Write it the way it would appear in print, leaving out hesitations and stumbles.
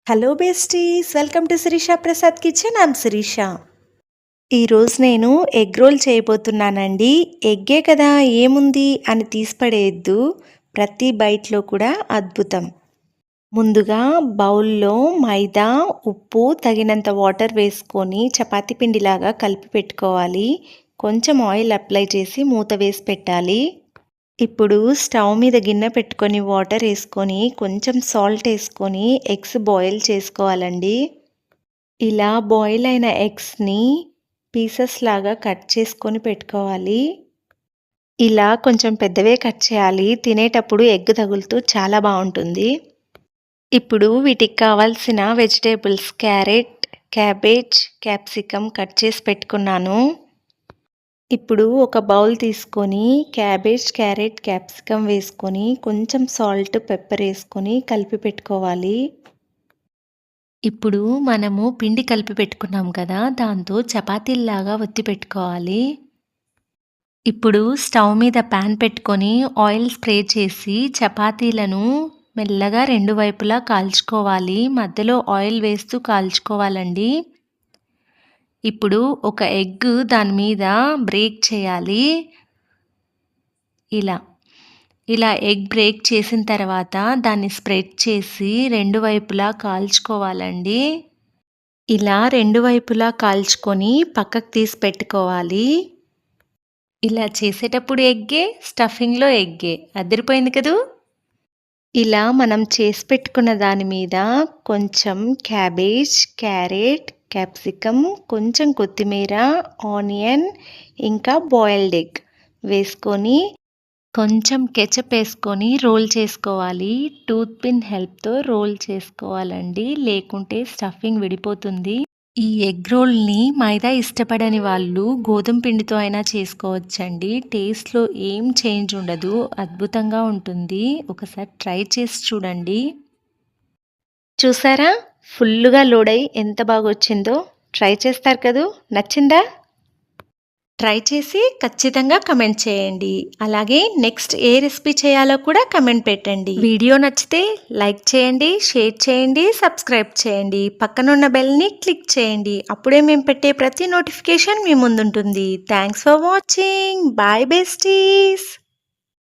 Hello besties, welcome to Shirisha Prasad kitchen. I'm Shirisha. ఈరోజు నేను egg role చేయబోతున్నానండి. ఎగ్గే కదా, ఏముంది అని తీసిపడేయద్దు, ప్రతి బైట్లో కూడా అద్భుతం. ముందుగా బౌల్లో మైదా, ఉప్పు, తగినంత వాటర్ వేసుకొని చపాతీ పిండిలాగా కలిపి పెట్టుకోవాలి. కొంచెం ఆయిల్ అప్లై చేసి మూత వేసి పెట్టాలి. ఇప్పుడు స్టవ్ మీద గిన్నె పెట్టుకొని వాటర్ వేసుకొని కొంచెం సాల్ట్ వేసుకొని ఎగ్స్ బాయిల్ చేసుకోవాలండి. ఇలా బాయిల్ అయిన ఎగ్స్ని పీసెస్ లాగా కట్ చేసుకొని పెట్టుకోవాలి. ఇలా కొంచెం పెద్దవే కట్ చేయాలి, తినేటప్పుడు ఎగ్ తగులుతూ చాలా బాగుంటుంది. ఇప్పుడు వీటికి కావాల్సిన vegetables carrot, cabbage, capsicum cut చేసి పెట్టుకున్నాను. ఇప్పుడు ఒక బౌల్ తీసుకొని క్యాబేజ్, క్యారెట్, క్యాప్సికమ్ వేసుకొని కొంచెం సాల్ట్, పెప్పర్ వేసుకొని కలిపి పెట్టుకోవాలి. ఇప్పుడు మనము పిండి కలిపి పెట్టుకున్నాం కదా, దాంతో చపాతీల్లాగా ఒత్తి పెట్టుకోవాలి. ఇప్పుడు స్టవ్ మీద ప్యాన్ పెట్టుకొని ఆయిల్ స్ప్రే చేసి చపాతీలను మెల్లగా రెండు వైపులా కాల్చుకోవాలి. మధ్యలో ఆయిల్ వేస్తూ కాల్చుకోవాలండి. ఇప్పుడు ఒక ఎగ్ దాని మీద బ్రేక్ చేయాలి. ఇలా ఎగ్ బ్రేక్ చేసిన తర్వాత దాన్ని స్ప్రెడ్ చేసి రెండు వైపులా కాల్చుకోవాలండి. ఇలా రెండు వైపులా కాల్చుకొని పక్కకు తీసి పెట్టుకోవాలి. ఇలా చేసేటప్పుడు ఎగ్గే, స్టఫింగ్లో ఎగ్గే, అదిరిపోయింది కదూ. ఇలా మనం చేసి పెట్టుకున్న దాని మీద కొంచెం క్యాబేజ్, క్యారెట్, క్యాప్సికమ్, కొంచెం కొత్తిమీర, ఆనియన్, ఇంకా బాయిల్డ్ ఎగ్ వేసుకొని కొంచెం కెచప్ వేసుకొని రోల్ చేసుకోవాలి. టూత్ పిన్ హెల్ప్తో రోల్ చేసుకోవాలండి, లేకుంటే స్టఫింగ్ విడిపోతుంది. ఈ ఎగ్ రోల్ని మైదా ఇష్టపడని వాళ్ళు గోధుమ పిండితో అయినా చేసుకోవచ్చండి. టేస్ట్లో ఏం చేంజ్ ఉండదు, అద్భుతంగా ఉంటుంది. ఒకసారి ట్రై చేసి చూడండి. చూసారా, ఫుల్గా లోడ్ అయ్యి ఎంత బాగా వచ్చిందో. ట్రై చేస్తారు కదూ, నచ్చిందా? ట్రై చేసి ఖచ్చితంగా కమెంట్ చేయండి. అలాగే నెక్స్ట్ ఏ రెసిపీ చేయాలో కూడా కమెంట్ పెట్టండి. వీడియో నచ్చితే లైక్ చేయండి, షేర్ చేయండి, సబ్స్క్రైబ్ చేయండి. పక్కనున్న బెల్ని క్లిక్ చేయండి. అప్పుడే మేము పెట్టే ప్రతి నోటిఫికేషన్ మీ ముందుంటుంది. Thanks for watching. Bye besties.